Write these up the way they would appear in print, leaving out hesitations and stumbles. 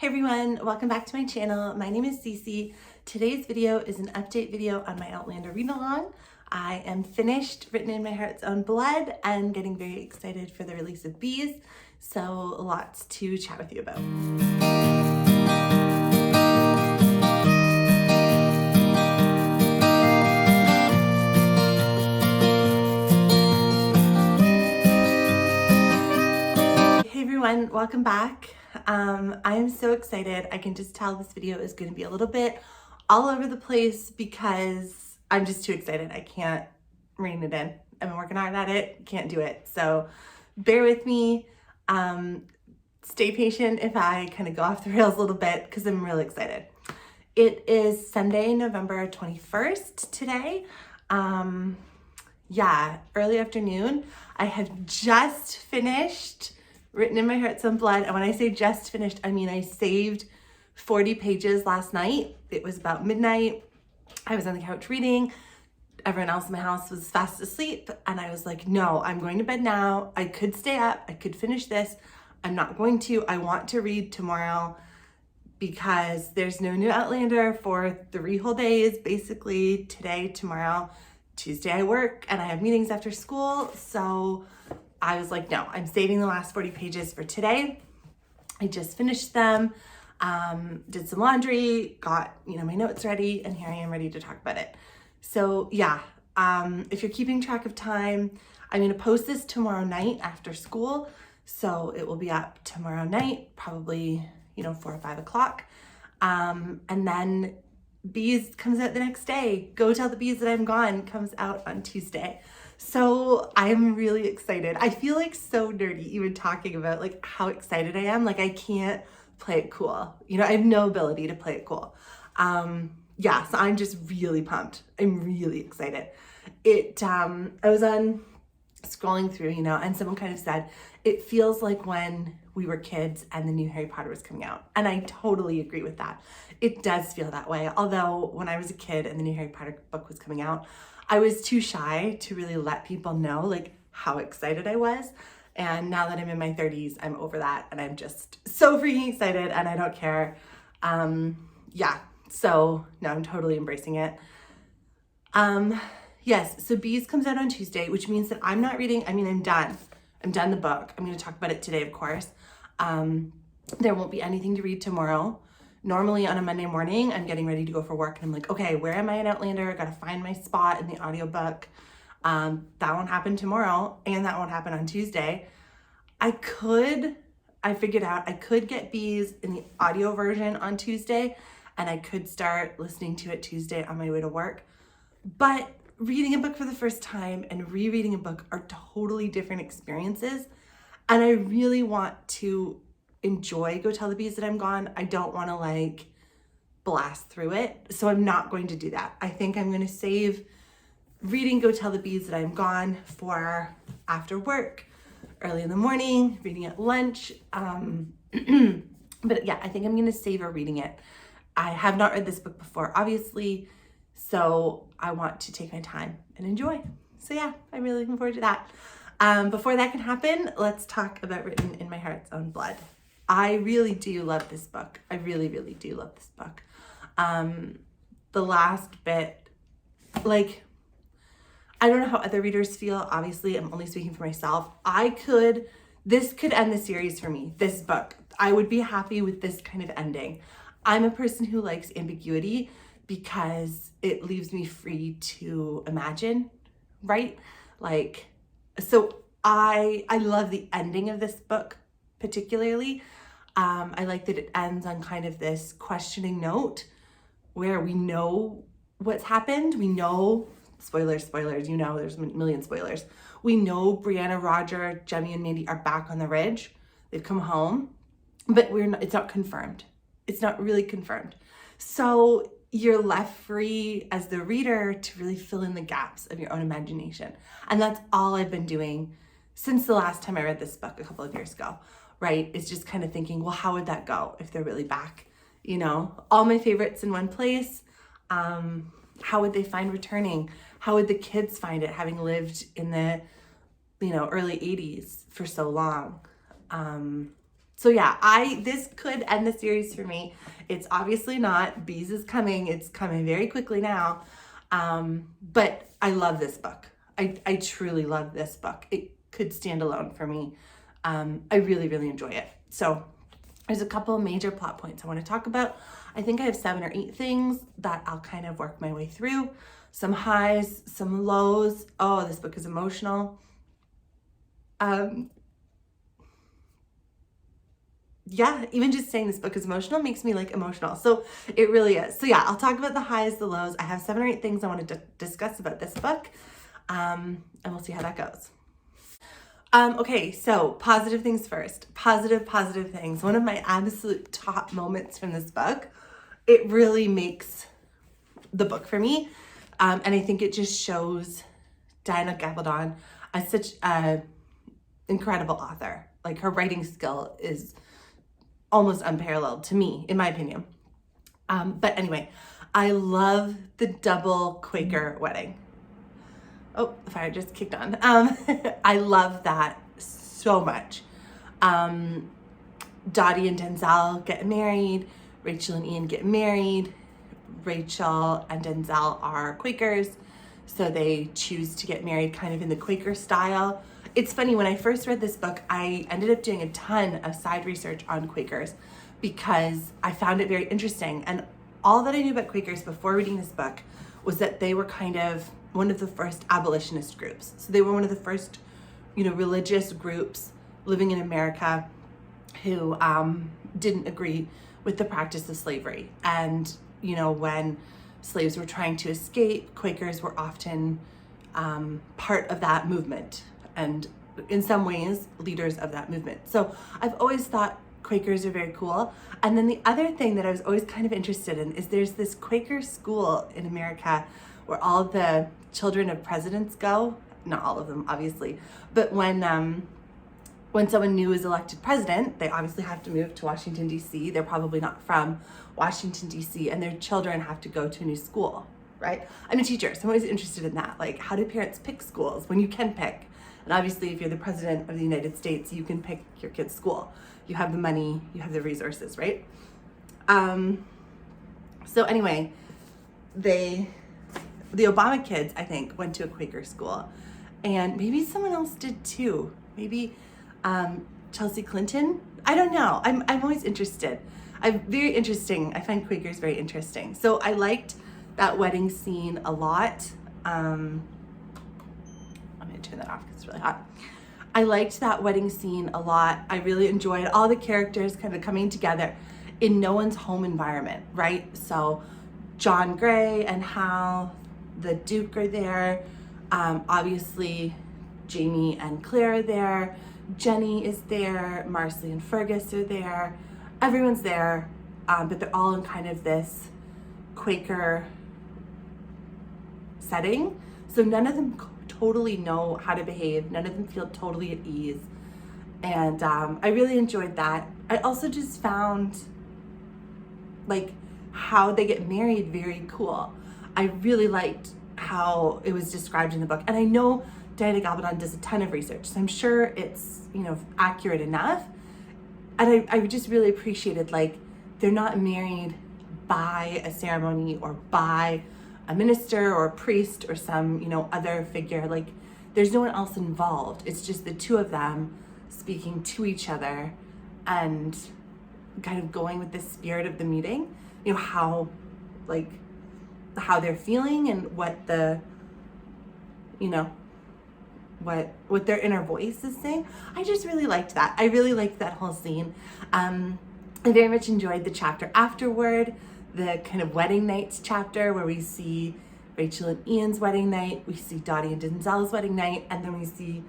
Hey everyone, welcome back to my channel. My name is Cece. Today's video is an update video on my Outlander read-along. I am finished, Written in My Heart's Own Blood, and getting very excited for the release of Bees. So lots to chat with you about. Hey everyone, welcome back. I am so excited. I can just tell this video is going to be a little bit all over the place because I'm just too excited. I can't rein it in. I've been working hard at it, can't do it. So bear with me. Stay patient if I kind of go off the rails a little bit because I'm really excited. It is Sunday, November 21st today. Early afternoon. I have just finished Written in My Heart's Own Blood. And when I say just finished, I mean I saved 40 pages last night. It was about midnight. I was on the couch reading. Everyone else in my house was fast asleep. And I was like, no, I'm going to bed now. I could stay up. I could finish this. I'm not going to. I want to read tomorrow because there's no new Outlander for 3 whole days. Basically today, tomorrow, Tuesday I work and I have meetings after school. So I was like, no, I'm saving the last 40 pages for today. I just finished them, did some laundry, got, my notes ready, and here I am ready to talk about it. So if you're keeping track of time, I'm gonna post this tomorrow night after school. So it will be up tomorrow night, probably, 4 or 5 o'clock. And then Bees comes out the next day. Go Tell the Bees That I'm Gone comes out on Tuesday. So I'm really excited. I feel like so nerdy even talking about like how excited I am. Like I can't play it cool. I have no ability to play it cool. So I'm just really pumped. I'm really excited. I was scrolling through, and someone kind of said, it feels like when we were kids and the new Harry Potter was coming out. And I totally agree with that. It does feel that way. Although when I was a kid and the new Harry Potter book was coming out, I was too shy to really let people know like how excited I was. And now that I'm in my 30s, I'm over that and I'm just so freaking excited and I don't care. So no, I'm totally embracing it. Yes, so Bees comes out on Tuesday, which means that I'm not reading. I'm done. I'm done the book. I'm going to talk about it today, of course. There won't be anything to read tomorrow. Normally on a Monday morning, I'm getting ready to go for work and I'm like, okay, where am I in Outlander? I got to find my spot in the audiobook. That won't happen tomorrow and that won't happen on Tuesday. I figured out I could get Bees in the audio version on Tuesday and I could start listening to it Tuesday on my way to work. But reading a book for the first time and rereading a book are totally different experiences. And I really want to enjoy Go Tell the Bees That I'm Gone. I don't want to blast through it. So I'm not going to do that. I think I'm going to save reading Go Tell the Bees That I'm Gone for after work, early in the morning, reading at lunch. But yeah, I think I'm going to savor reading it. I have not read this book before, obviously, so I want to take my time and enjoy. So yeah, I'm really looking forward to that. Before that can happen, let's talk about Written in My Heart's Own Blood. I really do love this book. I really, really do love this book. The last bit, I don't know how other readers feel. Obviously, I'm only speaking for myself. This could end the series for me, this book. I would be happy with this kind of ending. I'm a person who likes ambiguity because it leaves me free to imagine, right? So I love the ending of this book particularly. I like that it ends on kind of this questioning note where we know what's happened. We know, spoilers, there's a million spoilers. We know Brianna, Roger, Jemmy, and Mandy are back on the ridge. They've come home, but it's not confirmed. It's not really confirmed. So you're left free as the reader to really fill in the gaps of your own imagination. And that's all I've been doing since the last time I read this book a couple of years ago, right? It's just kind of thinking, well, how would that go if they're really back? All my favorites in one place. How would they find returning? How would the kids find it, having lived in the, early 80s for so long? So yeah, this could end the series for me. It's obviously not. Bees is coming. It's coming very quickly now. But I love this book. I truly love this book. It could stand alone for me. I really, really enjoy it. So there's a couple of major plot points I want to talk about. I think I have 7 or 8 things that I'll kind of work my way through. Some highs, some lows. Oh, this book is emotional. Yeah, even just saying this book is emotional makes me like emotional. So it really is. So yeah, I'll talk about the highs, the lows. I have 7 or 8 things I want to discuss about this book. And we'll see how that goes. Okay, so positive things first. Positive things. One of my absolute top moments from this book. It really makes the book for me. And I think it just shows Diana Gabaldon as such an incredible author. Like, her writing skill is almost unparalleled to me, in my opinion. But anyway, I love the double Quaker wedding. Oh, the fire just kicked on. I love that so much. Dottie and Denzel get married. Rachel and Ian get married. Rachel and Denzel are Quakers, so they choose to get married kind of in the Quaker style. It's funny, when I first read this book, I ended up doing a ton of side research on Quakers because I found it very interesting. And all that I knew about Quakers before reading this book was that they were kind of one of the first abolitionist groups. So they were one of the first, religious groups living in America who didn't agree with the practice of slavery. And, when slaves were trying to escape, Quakers were often part of that movement, and in some ways leaders of that movement. So I've always thought Quakers are very cool. And then the other thing that I was always kind of interested in is there's this Quaker school in America where all the children of presidents go. Not all of them, obviously, but when someone new is elected president, they obviously have to move to Washington, D.C. They're probably not from Washington, D.C., and their children have to go to a new school, right? I'm a teacher, so I'm always interested in that. Like, how do parents pick schools when you can pick? And obviously, if you're the president of the United States, you can pick your kid's school. You have the money, you have the resources, right? So anyway, the Obama kids, I think, went to a Quaker school, and maybe someone else did too. Maybe Chelsea Clinton. I don't know. I'm always interested. I'm very interesting. I find Quakers very interesting. So I liked that wedding scene a lot. I'm gonna turn that off because it's really hot. I liked that wedding scene a lot. I really enjoyed all the characters kind of coming together in no one's home environment, right? So John Gray and Hal, the Duke, are there. Obviously, Jamie and Claire are there. Jenny is there. Marcy and Fergus are there. Everyone's there, but they're all in kind of this Quaker setting. So none of them totally know how to behave. None of them feel totally at ease. And I really enjoyed that. I also just found like how they get married very cool. I really liked how it was described in the book. And I know Diana Gabaldon does a ton of research, so I'm sure it's, accurate enough. And I just really appreciated, like, they're not married by a ceremony or by a minister or a priest or some, other figure. Like, there's no one else involved. It's just the two of them speaking to each other and kind of going with the spirit of the meeting, how they're feeling and what the, what their inner voice is saying. I just really liked that. I really liked that whole scene. I very much enjoyed the chapter afterward, the kind of wedding nights chapter where we see Rachel and Ian's wedding night, we see Dottie and Denzel's wedding night, and then we see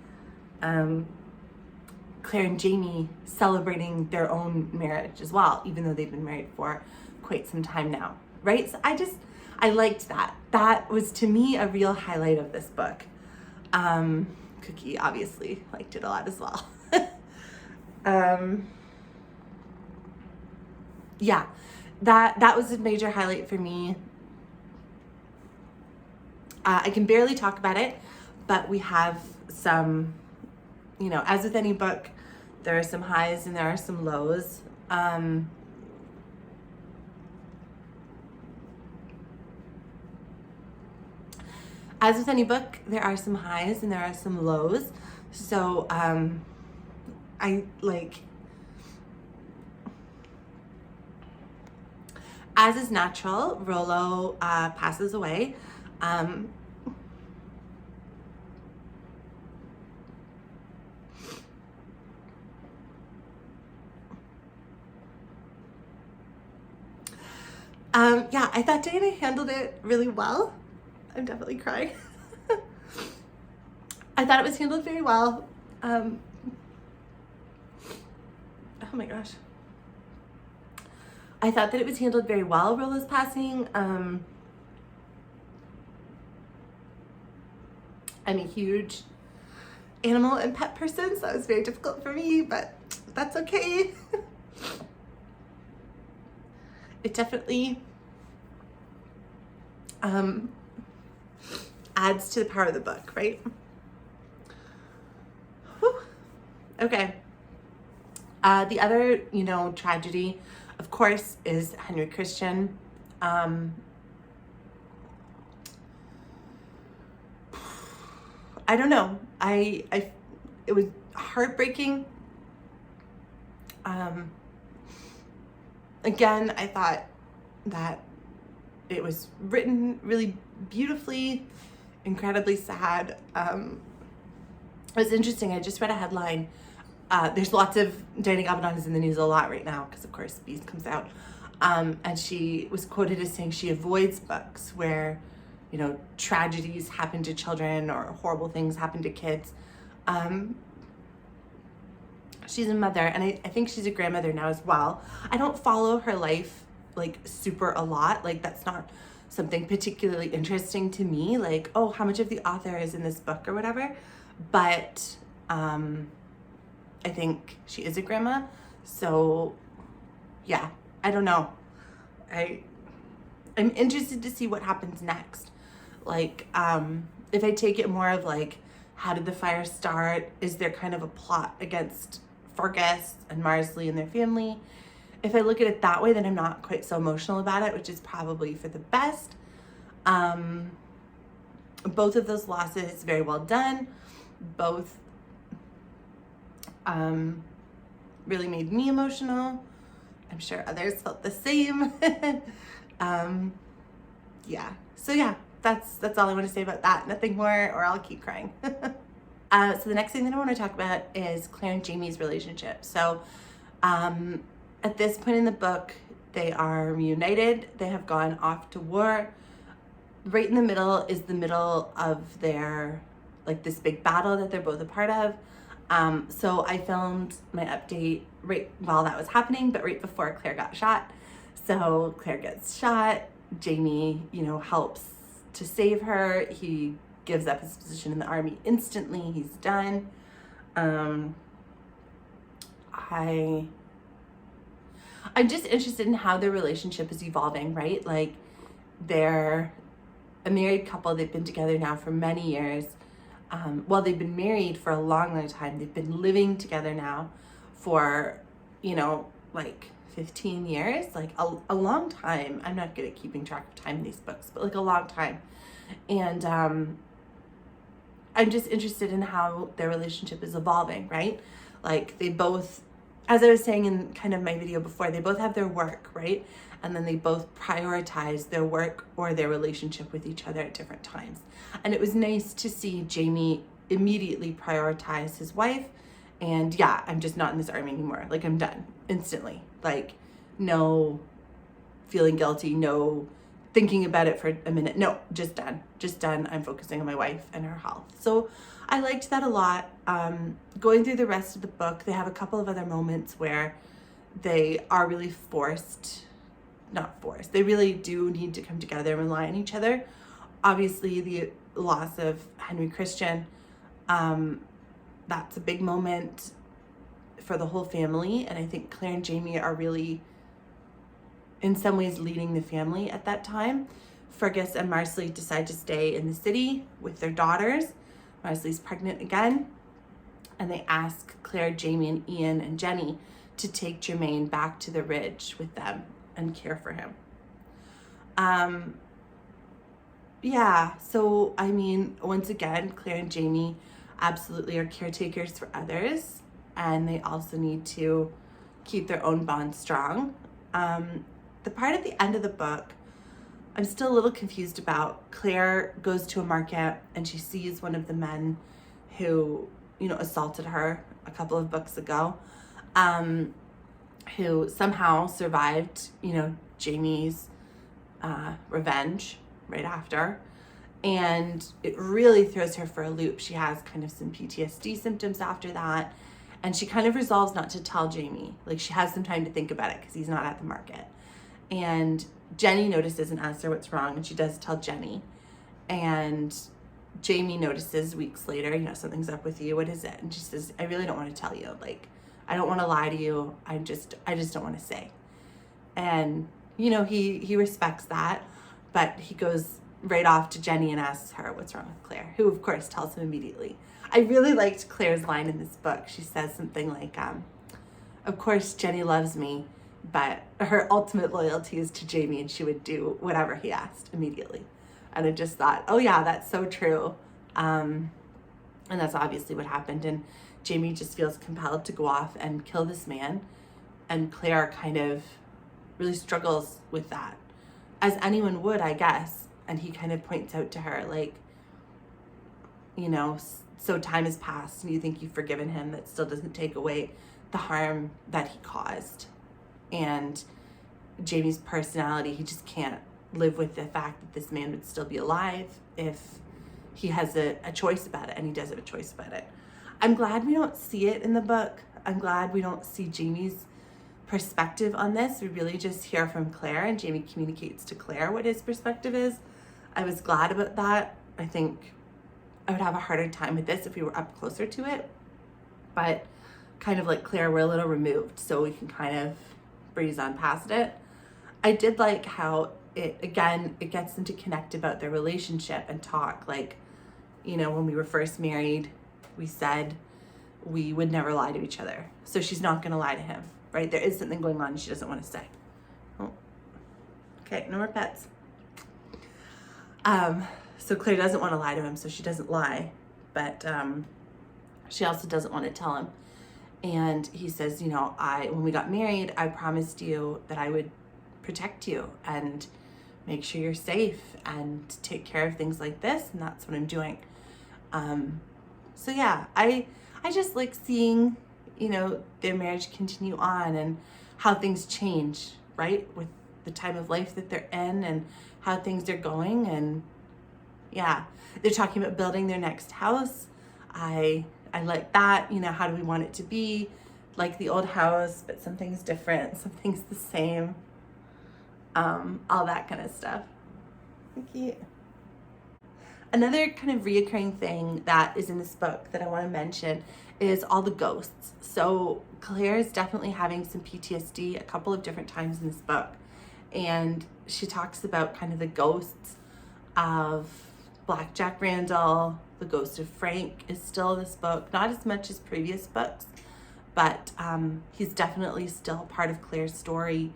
Claire and Jamie celebrating their own marriage as well, even though they've been married for quite some time now, right? So I liked that. That was, to me, a real highlight of this book. Cookie obviously liked it a lot as well. Yeah, that was a major highlight for me. I can barely talk about it, but we have some, as with any book, There are some highs and there are some lows. As with any book, there are some highs and there are some lows. So I like, as is natural, Rollo passes away. Yeah, I thought Diana handled it really well. I'm definitely crying. I thought it was handled very well. Oh my gosh. I thought that it was handled very well, Rollo's passing. I'm a huge animal and pet person, so it was very difficult for me, but that's okay. It definitely adds to the power of the book, right? Whew. Okay. The other, tragedy, of course, is Henry Christian. I don't know. It was heartbreaking. Again, I thought that it was written really beautifully, incredibly sad. It was interesting. I just read a headline. There's lots of, Diana Gabaldon is in the news a lot right now because of course Beast comes out. And she was quoted as saying she avoids books where, tragedies happen to children or horrible things happen to kids. She's a mother, and I think she's a grandmother now as well. I don't follow her life like super a lot. Like that's not something particularly interesting to me. Like, oh, how much of the author is in this book or whatever. But I think she is a grandma. So yeah, I don't know. I'm interested to see what happens next. Like, if I take it more of like, how did the fire start? Is there kind of a plot against Fergus and Marsley and their family? If I look at it that way, then I'm not quite so emotional about it, which is probably for the best. Both of those losses, very well done. Both really made me emotional. I'm sure others felt the same. Yeah. So yeah, that's all I want to say about that. Nothing more, or I'll keep crying. So the next thing that I want to talk about is Claire and Jamie's relationship. So at this point in the book, they are reunited. They have gone off to war. Right in the middle is the middle of their, like, this big battle that they're both a part of. So I filmed my update right while that was happening, but right before Claire got shot. So Claire gets shot. Jamie, helps to save her. He gives up his position in the army instantly. He's done. I'm just interested in how their relationship is evolving, right? Like, they're a married couple. They've been together now for many years. Well, they've been married for a long, long time. They've been living together now for, like 15 years, like a long time. I'm not good at keeping track of time in these books, but like a long time. And I'm just interested in how their relationship is evolving, right? Like, they both, as I was saying in kind of my video before, they both have their work, right? And then they both prioritize their work or their relationship with each other at different times. And it was nice to see Jamie immediately prioritize his wife. And yeah, I'm just not in this army anymore. Like, I'm done instantly. Like, no feeling guilty, no thinking about it for a minute. No, just done. I'm focusing on my wife and her health. So I liked that a lot. Going through the rest of the book, they have a couple of other moments where they are really they really do need to come together and rely on each other. Obviously, the loss of Henry Christian, that's a big moment for the whole family. And I think Claire and Jamie are really, in some ways, leading the family at that time. Fergus and Marsley decide to stay in the city with their daughters. Marsley's pregnant again. And they ask Claire, Jamie, and Ian and Jenny to take Jermaine back to the ridge with them and care for him. Yeah, so I mean, once again, Claire and Jamie absolutely are caretakers for others, and they also need to keep their own bond strong. The part at the end of the book, I'm still a little confused about. Claire goes to a market and she sees one of the men who, assaulted her a couple of books ago, who somehow survived, Jamie's revenge right after. And it really throws her for a loop. She has kind of some PTSD symptoms after that. And she kind of resolves not to tell Jamie. Like, she has some time to think about it because he's not at the market. And Jenny notices and asks her what's wrong. And she does tell Jenny. And Jamie notices weeks later, something's up with you. What is it? And she says, I really don't want to tell you. Like, I don't want to lie to you. I just don't want to say. And, he respects that. But he goes right off to Jenny and asks her what's wrong with Claire, who of course tells him immediately. I really liked Claire's line in this book. She says something like, of course Jenny loves me, but her ultimate loyalty is to Jamie, and she would do whatever he asked immediately. And I just thought, oh yeah, that's so true. And that's obviously what happened. And Jamie just feels compelled to go off and kill this man. And Claire kind of really struggles with that, as anyone would, I guess. And he kind of points out to her, like, so time has passed and you think you've forgiven him. That still doesn't take away the harm that he caused. And Jamie's personality, he just can't live with the fact that this man would still be alive if he has a choice about it, and he does have a choice about it. I'm glad we don't see it in the book. I'm glad we don't see Jamie's perspective on this. We really just hear from Claire, and Jamie communicates to Claire what his perspective is. I was glad about that. I think I would have a harder time with this if we were up closer to it. But kind of like Claire, we're a little removed, so we can kind of breeze on past it. I did like how it gets them to connect about their relationship and talk. Like, when we were first married, we said we would never lie to each other. So she's not going to lie to him, right? There is something going on she doesn't want to say. Oh, okay, no more pets. So Claire doesn't want to lie to him, so she doesn't lie, but she also doesn't want to tell him. And he says, when we got married, I promised you that I would protect you and make sure you're safe and take care of things like this, and that's what I'm doing. So yeah, I just like seeing, their marriage continue on and how things change, right, with the time of life that they're in and how things are going. And yeah, they're talking about building their next house. I like that. How do we want it to be? Like the old house, but something's different, something's the same. All that kind of stuff. Cute. Another kind of reoccurring thing that is in this book that I want to mention is all the ghosts. So Claire is definitely having some PTSD a couple of different times in this book. And she talks about kind of the ghosts of Blackjack Randall. The ghost of Frank is still in this book, not as much as previous books, but he's definitely still part of Claire's story.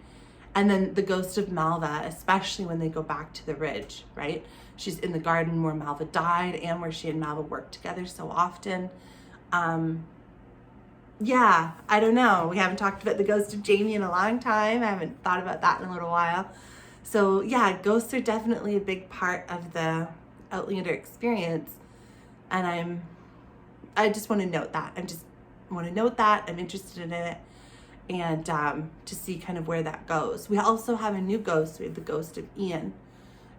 And then the ghost of Malva, especially when they go back to the ridge, right? She's in the garden where Malva died and where she and Malva worked together so often. Yeah, I don't know. We haven't talked about the ghost of Jamie in a long time. I haven't thought about that in a little while. So yeah, ghosts are definitely a big part of the Outlander experience. And I just want to note that. I'm interested in it. And to see kind of where that goes. We also have a new ghost. We have the ghost of Ian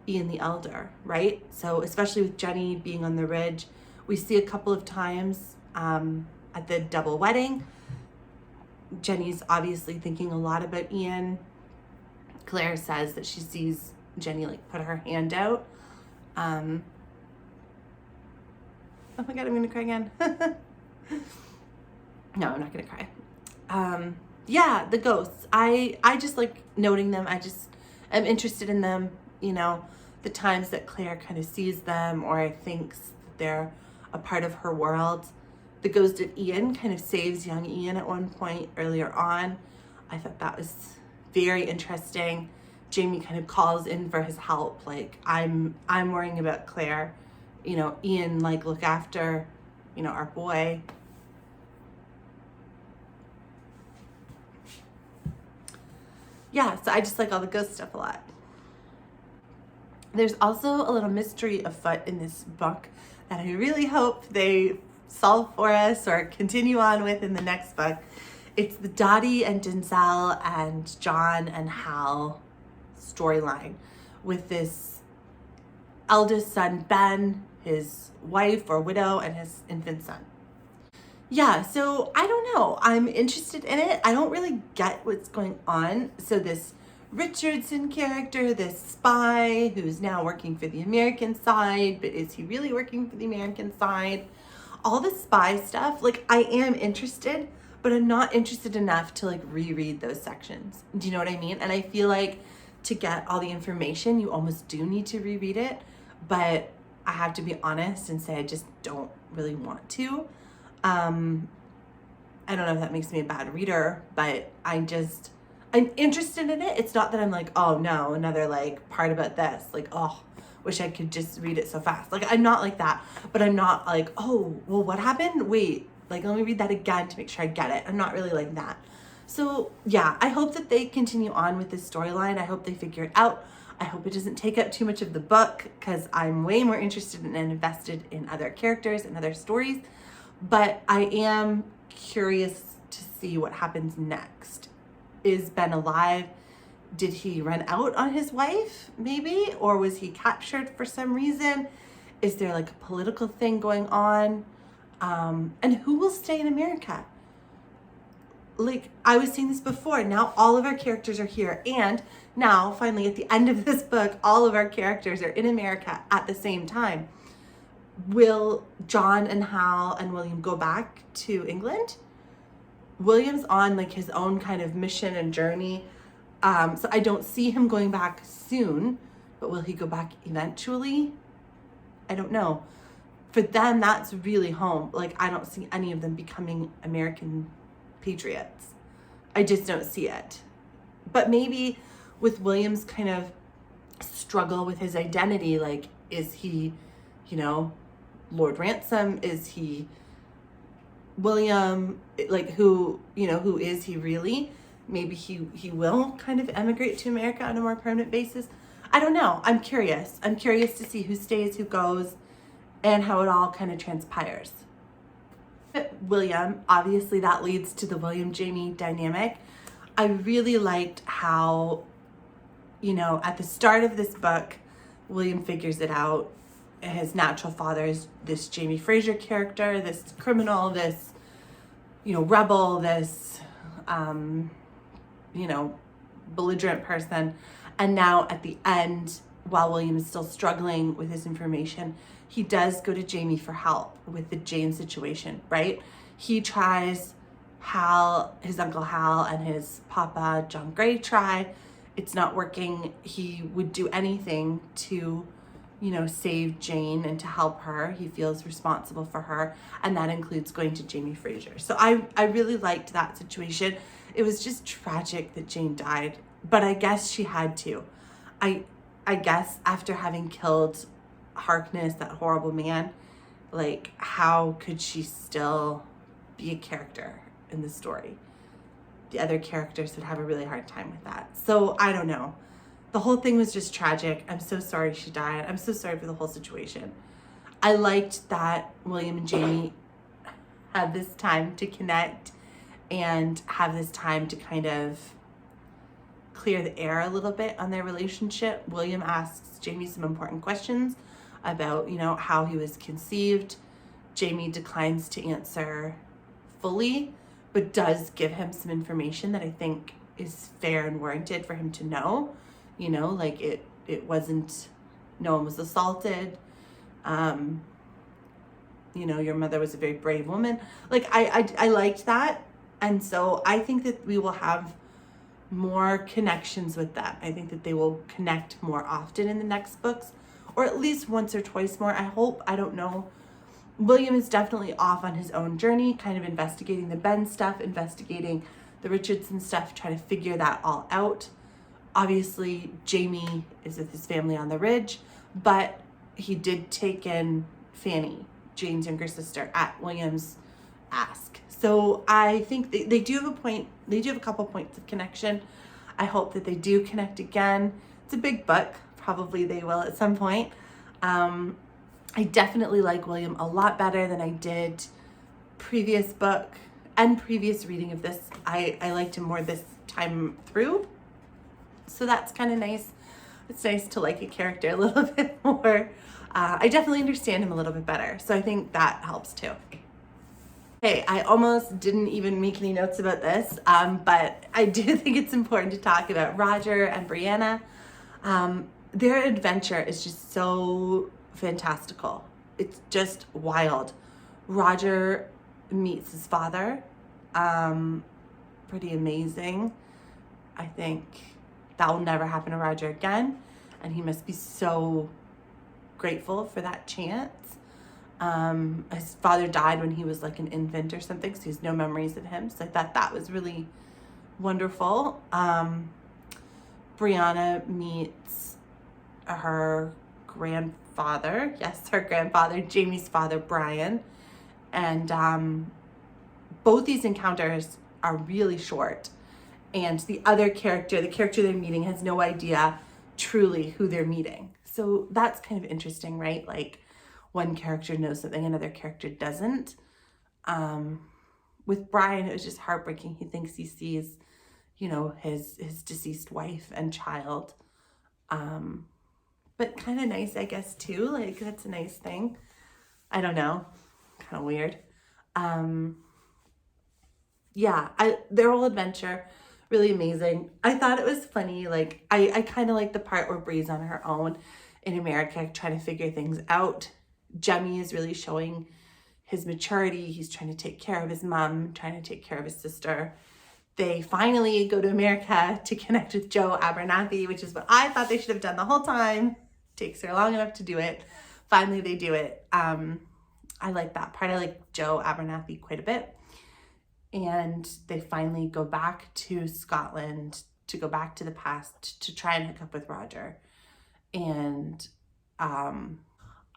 the Elder, right? So especially with Jenny being on the ridge, we see a couple of times at the double wedding. Jenny's obviously thinking a lot about Ian. Claire says that she sees Jenny like put her hand out. Oh my God, I'm gonna cry again. No, I'm not gonna cry. Yeah, the ghosts. I just like noting them. I'm interested in them, the times that Claire kind of sees them or thinks that they're a part of her world. the ghost of Ian kind of saves young Ian at one point earlier on. I thought that was very interesting. Jamie kind of calls in for his help, like, I'm worrying about Claire, you know, Ian, like, look after, you know, our boy. Yeah, so I just like all the ghost stuff a lot. There's also a little mystery afoot in this book that I really hope they solve for us or continue on with in the next book. It's the Dottie and Denzel and John and Hal storyline with this eldest son, Ben, his wife or widow, and his infant son. Yeah, so I don't know. I'm interested in it. I don't really get what's going on. So this Richardson character, this spy who's now working for the American side, but is he really working for the American side? All the spy stuff, like, I am interested, but I'm not interested enough to like reread those sections. Do you know what I mean? And I feel like to get all the information, you almost do need to reread it, but I have to be honest and say I just don't really want to. I don't know if that makes me a bad reader, but I'm interested in it. It's not that I'm like, oh no, another like part about this, like, oh, wish I could just read it so fast. Like, I'm not like that, but I'm not like, oh, well, what happened? Wait, like, let me read that again to make sure I get it. I'm not really like that. So yeah, I hope that they continue on with this storyline. I hope they figure it out. I hope it doesn't take up too much of the book, because I'm way more interested and invested in other characters and other stories. But I am curious to see what happens next. Is Ben alive? Did he run out on his wife, maybe? Or was he captured for some reason? Is there like a political thing going on? And who will stay in America? Like, I was saying this before, now all of our characters are here. And now, finally, at the end of this book, all of our characters are in America at the same time. Will John and Hal and William go back to England? William's on like his own kind of mission and journey. So I don't see him going back soon, but will he go back eventually? I don't know. For them, that's really home. Like, I don't see any of them becoming American patriots. I just don't see it. But maybe with William's kind of struggle with his identity, like, is he, you know, Lord Ransom? Is he William? Like, who, you know, who is he really? Maybe he will kind of emigrate to America on a more permanent basis. I don't know. I'm curious. I'm curious to see who stays, who goes, and how it all kind of transpires. William, obviously that leads to the William-Jamie dynamic. I really liked how, you know, at the start of this book, William figures it out. His natural father is this Jamie Fraser character, this criminal, this, you know, rebel, this, you know, belligerent person. And now at the end, while William is still struggling with his information, he does go to Jamie for help with the Jane situation, right? He tries, Hal, his Uncle Hal and his Papa John Gray try. It's not working. He would do anything to, you know, save Jane and to help her. He feels responsible for her, and that includes going to Jamie Fraser. So I really liked that situation. It was just tragic that Jane died, but I guess she had to. I guess after having killed Harkness, that horrible man, like, how could she still be a character in the story? The other characters would have a really hard time with that. So I don't know. The whole thing was just tragic. I'm so sorry she died. I'm so sorry for the whole situation. I liked that William and Jamie had this time to connect and have this time to kind of clear the air a little bit on their relationship. William asks Jamie some important questions about, you know, how he was conceived. Jamie declines to answer fully, but does give him some information that I think is fair and warranted for him to know. You know, like, it wasn't, no one was assaulted. You know, your mother was a very brave woman. Like, I liked that. And so I think that we will have more connections with them. I think that they will connect more often in the next books, or at least once or twice more. I hope, I don't know. William is definitely off on his own journey, kind of investigating the Ben stuff, investigating the Richardson stuff, trying to figure that all out. Obviously, Jamie is with his family on the ridge, but he did take in Fanny, Jane's younger sister, at William's ask. So I think they do have a point, they do have a couple points of connection. I hope that they do connect again. It's a big book. Probably they will at some point. I definitely like William a lot better than I did previous book and previous reading of this. I liked him more this time through. So that's kind of nice. It's nice to like a character a little bit more. I definitely understand him a little bit better. So I think that helps too. Okay, I almost didn't even make any notes about this, but I do think it's important to talk about Roger and Brianna. Their adventure is just so fantastical. It's just wild. Roger meets his father. Pretty amazing. I think that will never happen to Roger again, and he must be so grateful for that chance. His father died when he was like an infant or something, so he has no memories of him. So I thought that was really wonderful. Brianna meets her grandfather. Yes, her grandfather, Jamie's father, Brian. And both these encounters are really short. And the other character, the character they're meeting, has no idea truly who they're meeting. So that's kind of interesting, right? Like, one character knows something, another character doesn't. With Brian, it was just heartbreaking. He thinks he sees, you know, his deceased wife and child. But kind of nice, I guess, too. Like, that's a nice thing. I don't know. Kind of weird. Yeah, their whole adventure, really amazing. I thought it was funny. Like, I kind of like the part where Bree's on her own in America trying to figure things out. Jemmy is really showing his maturity. He's trying to take care of his mom, trying to take care of his sister. They finally go to America to connect with Joe Abernathy, which is what I thought they should have done the whole time. Takes her long enough to do it. Finally, they do it. I like that part. I like Joe Abernathy quite a bit. And they finally go back to Scotland, to go back to the past, to try and hook up with Roger. And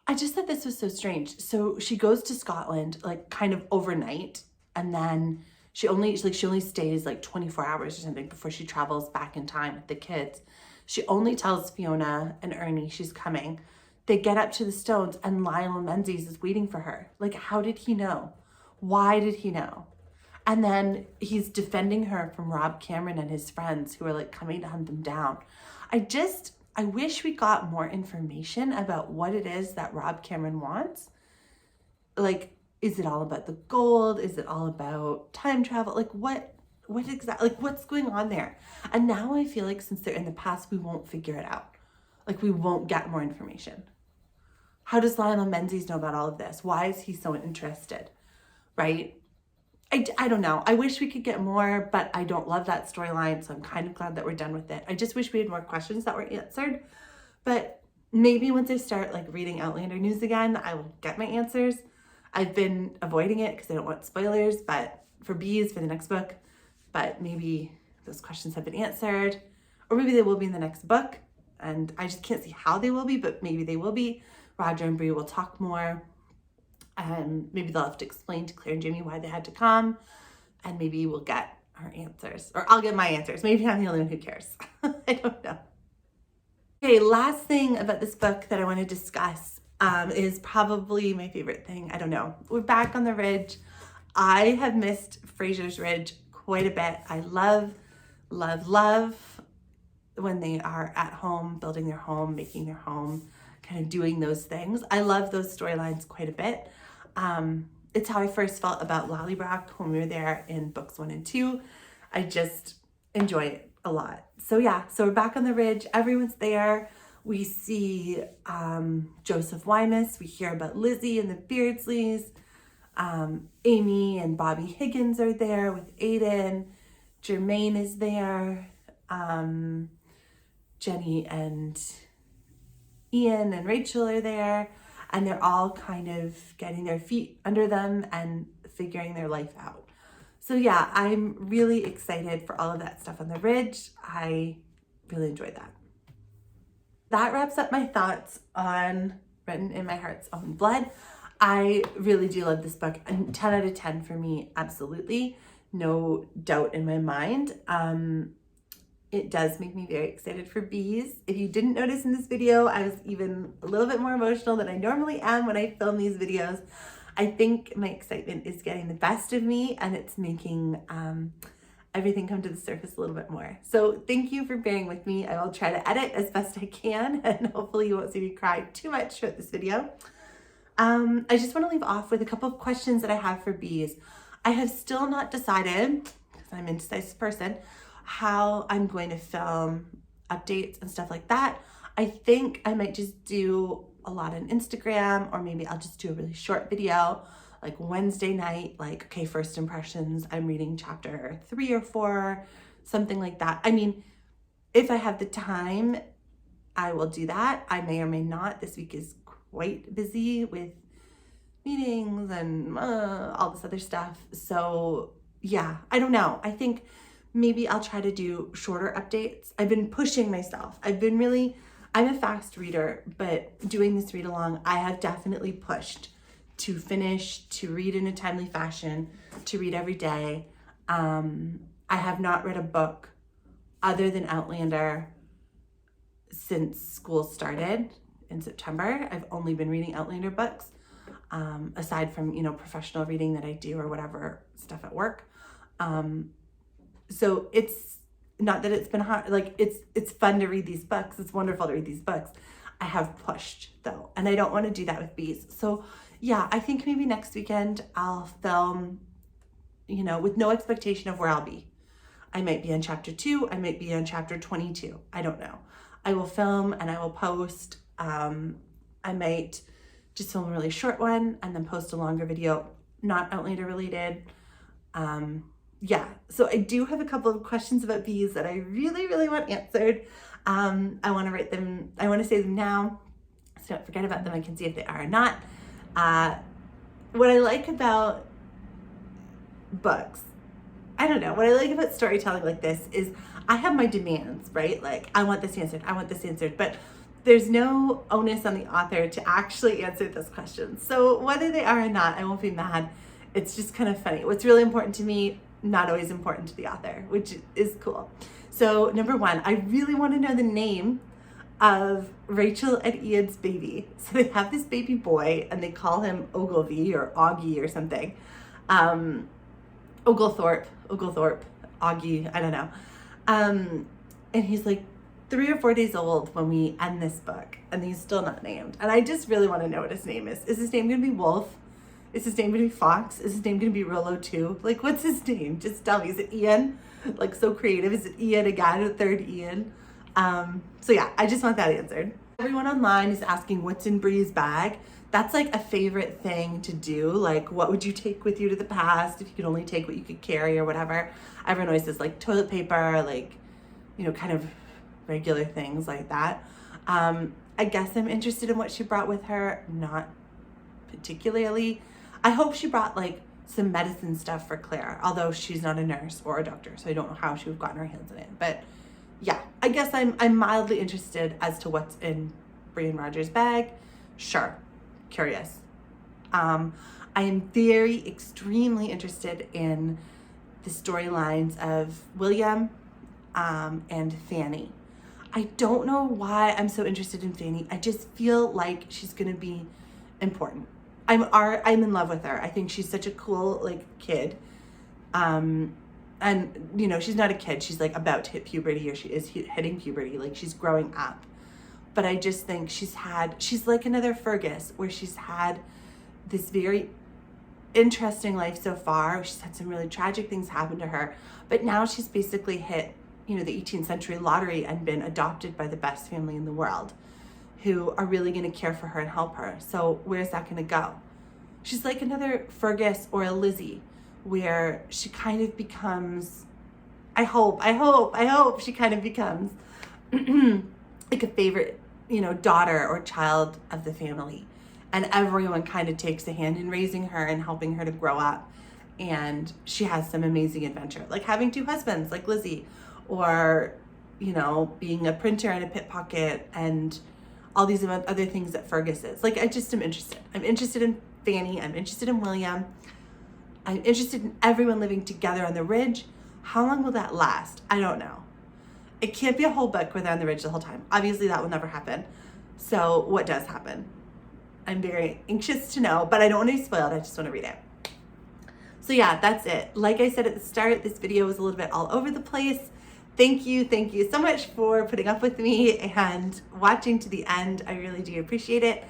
I just thought this was so strange. So she goes to Scotland, like, kind of overnight, and then she only stays like 24 hours or something before she travels back in time with the kids. She only tells Fiona and Ernie she's coming. They get up to the Stones and Lionel Menzies is waiting for her. Like, how did he know? Why did he know? And then he's defending her from Rob Cameron and his friends who are like coming to hunt them down. I wish we got more information about what it is that Rob Cameron wants. Like, is it all about the gold? Is it all about time travel? Like, what exactly, like, what's going on there? And now I feel like since they're in the past, we won't figure it out. Like, we won't get more information. How does Lionel Menzies know about all of this? Why is he so interested, right? I don't know. I wish we could get more, but I don't love that storyline, so I'm kind of glad that we're done with it. I just wish we had more questions that were answered, but maybe once I start like reading Outlander news again, I will get my answers. I've been avoiding it because I don't want spoilers, but for bees, for the next book, but maybe those questions have been answered, or maybe they will be in the next book, and I just can't see how they will be, but maybe they will be. Roger and Bree will talk more. Maybe they'll have to explain to Claire and Jamie why they had to come, and maybe we'll get our answers, or I'll get my answers. Maybe I'm the only one who cares. I don't know. Okay, last thing about this book that I want to discuss is probably my favorite thing. I don't know. We're back on the ridge. I have missed Fraser's Ridge quite a bit. I love when they are at home, building their home, making their home, kind of doing those things. I love those storylines quite a bit. It's how I first felt about Lallybroch when we were there in books 1 and 2. I just enjoy it a lot. So yeah, so we're back on the ridge. Everyone's there. We see Joseph Wymus. We hear about Lizzie and the Beardsleys. Amy and Bobby Higgins are there with Aiden. Jermaine is there. Jenny and Ian and Rachel are there. and they're all kind of getting their feet under them and figuring their life out. So yeah, I'm really excited for all of that stuff on the Ridge. I really enjoyed that. That wraps up my thoughts on Written in My Heart's Own Blood. I really do love this book. 10 out of 10 for me, absolutely. No doubt in my mind. It does make me very excited for bees. If you didn't notice in this video, I was even a little bit more emotional than I normally am when I film these videos. I think my excitement is getting the best of me, and it's making everything come to the surface a little bit more. So thank you for bearing with me. I will try to edit as best I can, and hopefully you won't see me cry too much throughout this video. I just want to leave off with a couple of questions that I have for bees. I have still not decided, because I'm an indecisive person, how I'm going to film updates and stuff like that. I think I might just do a lot on Instagram, or maybe I'll just do a really short video, like Wednesday night, like, okay, first impressions, I'm reading chapter 3 or 4, something like that. I mean, if I have the time, I will do that. I may or may not. This week is quite busy with meetings and all this other stuff. So yeah, I don't know. I think maybe I'll try to do shorter updates. I've been pushing myself. I'm a fast reader, but doing this read along, I have definitely pushed to finish, to read in a timely fashion, to read every day. I have not read a book other than Outlander since school started in September. I've only been reading Outlander books, aside from, professional reading that I do or whatever stuff at work. So it's not that it's been hard, like it's fun to read these books. It's wonderful to read these books. I have pushed though, and I don't want to do that with bees. So yeah, I think maybe next weekend I'll film, with no expectation of where I'll be. I might be on chapter 2. I might be on chapter 22. I don't know. I will film and I will post. I might just film a really short one and then post a longer video, not Outlander related. Yeah, so I do have a couple of questions about bees that I really, really want answered. I want to write them, I want to say them now, so don't forget about them. I can see if they are or not. What I like about books, I don't know, what I like about storytelling like this is I have my demands, right? Like, I want this answered, but there's no onus on the author to actually answer those questions. So whether they are or not, I won't be mad. It's just kind of funny. What's really important to me, not always important to the author, which is cool. So number 1, I really want to know the name of Rachel and Ian's baby. So they have this baby boy and they call him Ogilvy or Augie or something. Oglethorpe, Augie, I don't know. And he's like 3 or 4 days old when we end this book, and he's still not named. And I just really want to know what his name is. Is his name going to be Wolf? Is his name going to be Fox? Is his name going to be Rollo too? Like, what's his name? Just tell me. Is it Ian? Like, so creative. Is it Ian again, a third Ian? So yeah, I just want that answered. Everyone online is asking what's in Bree's bag. That's like a favorite thing to do. Like, what would you take with you to the past if you could only take what you could carry or whatever? Everyone always says like toilet paper, like, kind of regular things like that. I guess I'm interested in what she brought with her. Not particularly. I hope she brought like some medicine stuff for Claire, although she's not a nurse or a doctor, so I don't know how she would have gotten her hands on it. But yeah, I guess I'm mildly interested as to what's in Bree and Roger's bag. Sure, curious. I am extremely interested in the storylines of William and Fanny. I don't know why I'm so interested in Fanny. I just feel like she's gonna be important. I'm in love with her. I think she's such a cool kid. And she's not a kid. She's like about to hit puberty, or she is hitting puberty. Like, she's growing up. But I just think she's like another Fergus, where she's had this very interesting life so far. She's had some really tragic things happen to her, but now she's basically hit, the 18th century lottery and been adopted by the best family in the world, who are really going to care for her and help her. So where's that going to go? She's like another Fergus or a Lizzie, where she kind of becomes, I hope she kind of becomes like a favorite, daughter or child of the family. and everyone kind of takes a hand in raising her and helping her to grow up. And she has some amazing adventure, like having 2 husbands like Lizzie, or, you know, being a printer and a pickpocket and all these other things that Fergus is. Like, I just am interested. I'm interested in Fanny. I'm interested in William. I'm interested in everyone living together on the ridge. How long will that last? I don't know. It can't be a whole book where they're on the ridge the whole time. Obviously, that will never happen. So what does happen? I'm very anxious to know, but I don't want to be spoiled. I just want to read it. So yeah, that's it. Like I said at the start, this video was a little bit all over the place. Thank you so much for putting up with me and watching to the end. I really do appreciate it.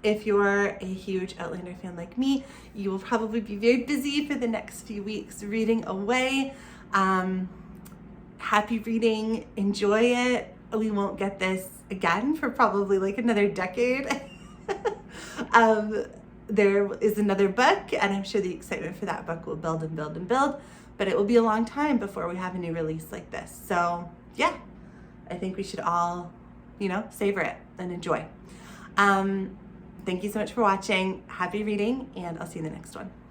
If you're a huge Outlander fan like me, you will probably be very busy for the next few weeks reading away. Happy reading, enjoy it. We won't get this again for probably like another decade. There is another book, and I'm sure the excitement for that book will build and build and build, but it will be a long time before we have a new release like this. So yeah, I think we should all, you know, savor it and enjoy. Thank you so much for watching. Happy reading, and I'll see you in the next one.